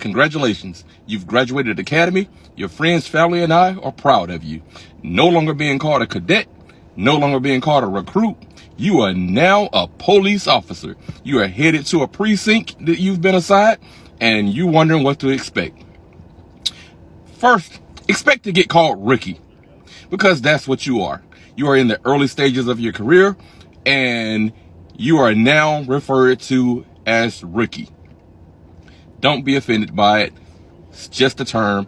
congratulations. You've graduated academy. Your friends, family, and I are proud of you. No longer being called a cadet, no longer being called a recruit. You are now a police officer. You are headed to a precinct that you've been assigned, and you wondering what to expect. First, expect to get called rookie, because that's what you are. You are in the early stages of your career, and you are now referred to as rookie. Don't be offended by it. It's just a term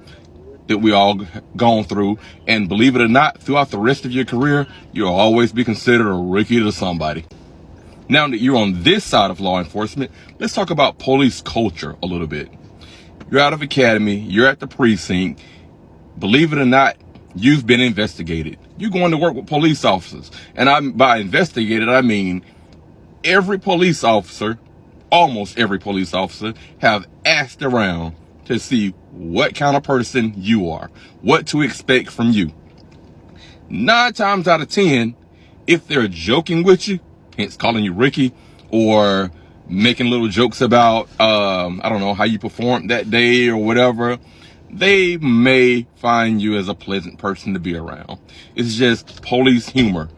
that we all gone through, and believe it or not, throughout the rest of your career, you'll always be considered a rookie to somebody. Now that you're on this side of law enforcement, let's talk about police culture a little bit. You're out of academy, you're at the precinct. Believe it or not, you've been investigated. You're going to work with police officers. And by investigated, I mean every police officer, almost every police officer, have asked around to see what kind of person you are, what to expect from you. 9 times out of 10, if they're joking with you, hence calling you Ricky, or making little jokes about, I don't know, how you performed that day or whatever, they may find you as a pleasant person to be around. It's just police humor.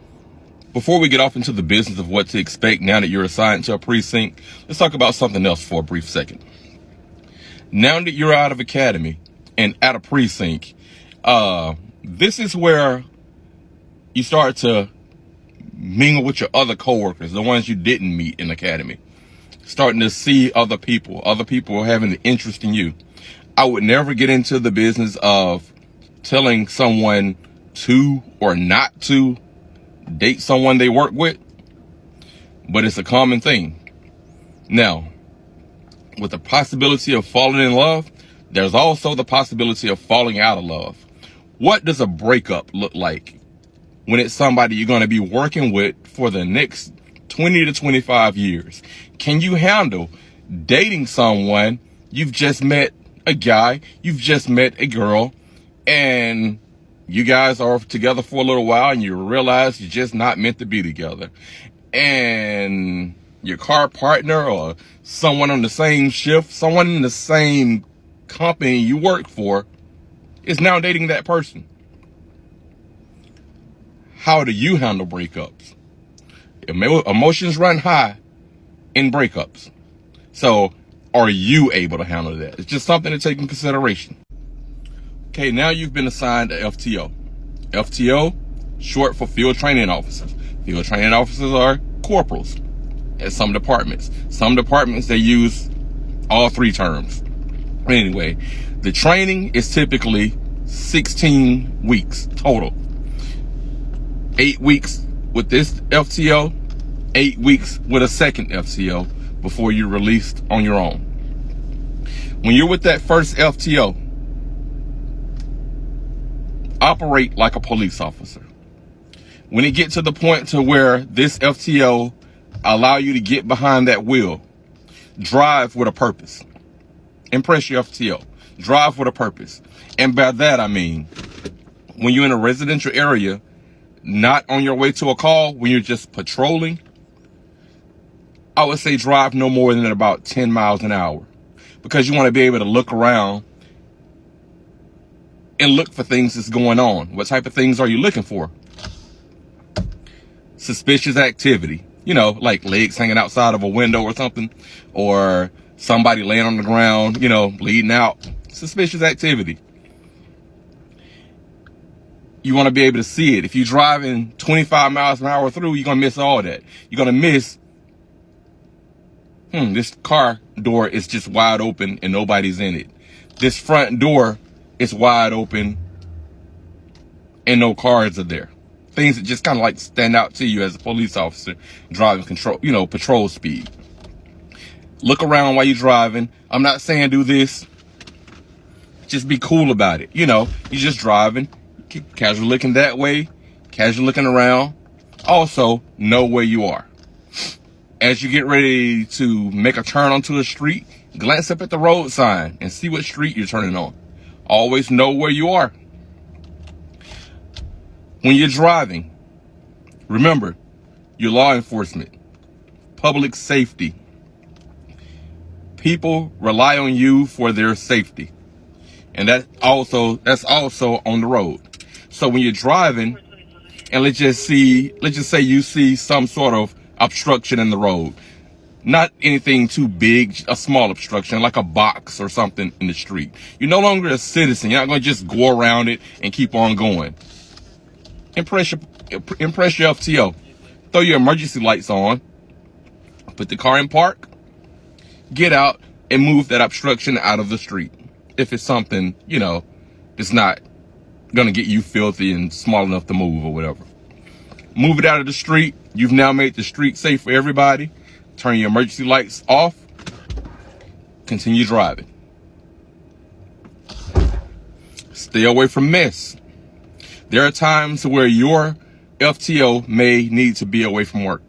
Before we get off into the business of what to expect now that you're assigned to a precinct, let's talk about something else for a brief second. Now that you're out of academy and at a precinct, this is where you start to mingle with your other coworkers, the ones you didn't meet in academy. Starting to see other people having an interest in you. I would never get into the business of telling someone to or not to date someone they work with, but it's a common thing. Now, with the possibility of falling in love, there's also the possibility of falling out of love. What does a breakup look like when it's somebody you're going to be working with for the next 20 to 25 years? Can you handle dating someone you've just met, a guy, you've just met a girl, and you guys are together for a little while and you realize you're just not meant to be together, and your car partner or someone on the same shift, someone in the same company you work for is now dating that person? How do you handle breakups? Emotions run high in breakups. So are you able to handle that? It's just something to take in consideration. Okay, now you've been assigned to FTO. FTO, short for field training officers. Field training officers are corporals at some departments. Some departments, they use all 3 terms. Anyway, the training is typically 16 weeks total. 8 weeks with this FTO, 8 weeks with a second FTO before you're released on your own. When you're with that first FTO, operate like a police officer. When it gets to the point to where this FTO allow you to get behind that wheel, drive with a purpose. Impress your FTO. Drive with a purpose. And by that I mean, when you're in a residential area, not on your way to a call, when you're just patrolling, I would say drive no more than about 10 miles an hour, because you want to be able to look around and look for things that's going on. What type of things are you looking for? Suspicious activity, like legs hanging outside of a window or something, or somebody laying on the ground, bleeding out. Suspicious activity. You want to be able to see it. If you're driving 25 miles an hour through, you're going to miss all that. You're going to miss, this car door is just wide open and nobody's in it. This front door is wide open and no cars are there. Things that just kind of like stand out to you as a police officer driving patrol speed. Look around while you're driving. I'm not saying do this. Just be cool about it. You're just driving. Casual looking that way, casual looking around. Also, know where you are. As you get ready to make a turn onto a street, glance up at the road sign and see what street you're turning on. Always know where you are. When you're driving, remember, you're law enforcement, public safety. People rely on you for their safety. And that's also on the road. So when you're driving, and let's just say you see some sort of obstruction in the road. Not anything too big, a small obstruction, like a box or something in the street. You're no longer a citizen. You're not going to just go around it and keep on going. Impress your FTO. Throw your emergency lights on. Put the car in park. Get out and move that obstruction out of the street. If it's something, it's not going to get you filthy and small enough to move or whatever. Move it out of the street. You've now made the street safe for everybody. Turn your emergency lights off. Continue driving. Stay away from mess. There are times where your FTO may need to be away from work.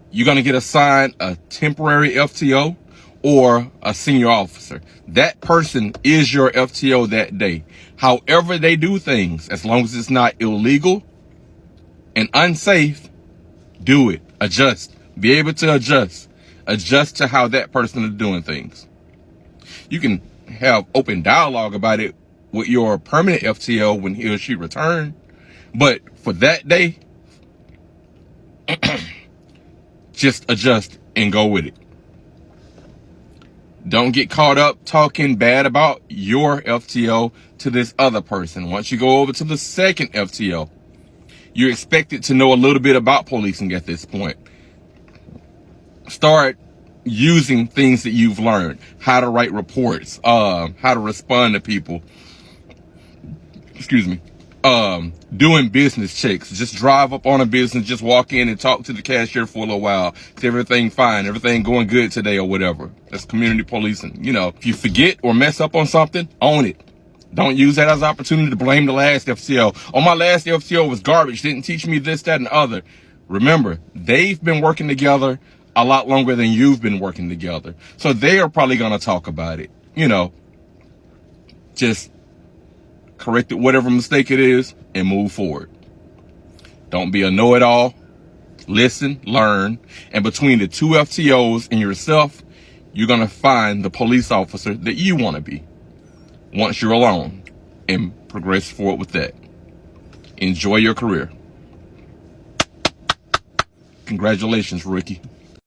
You're going to get assigned a temporary FTO or a senior officer. That person is your FTO that day. However they do things, as long as it's not illegal and unsafe, do it. Adjust. Be able to adjust. Adjust to how that person is doing things. You can have open dialogue about it with your permanent FTO when he or she return. But for that day, just adjust and go with it. Don't get caught up talking bad about your FTO to this other person. Once you go over to the second FTO, you're expected to know a little bit about policing at this point. Start using things that you've learned. How to write reports, how to respond to people. Doing business checks. Just drive up on a business, just walk in and talk to the cashier for a little while. Is everything fine? Everything going good today or whatever? That's community policing. If you forget or mess up on something, own it. Don't use that as an opportunity to blame the last FTO. Oh, my last FTO was garbage. Didn't teach me this, that, and the other. Remember, they've been working together a lot longer than you've been working together. So they are probably going to talk about it. Just correct it, whatever mistake it is, and move forward. Don't be a know-it-all. Listen, learn. And between the two FTOs and yourself, you're going to find the police officer that you want to be once you're alone, and progress forward with that. Enjoy your career. Congratulations, rookie.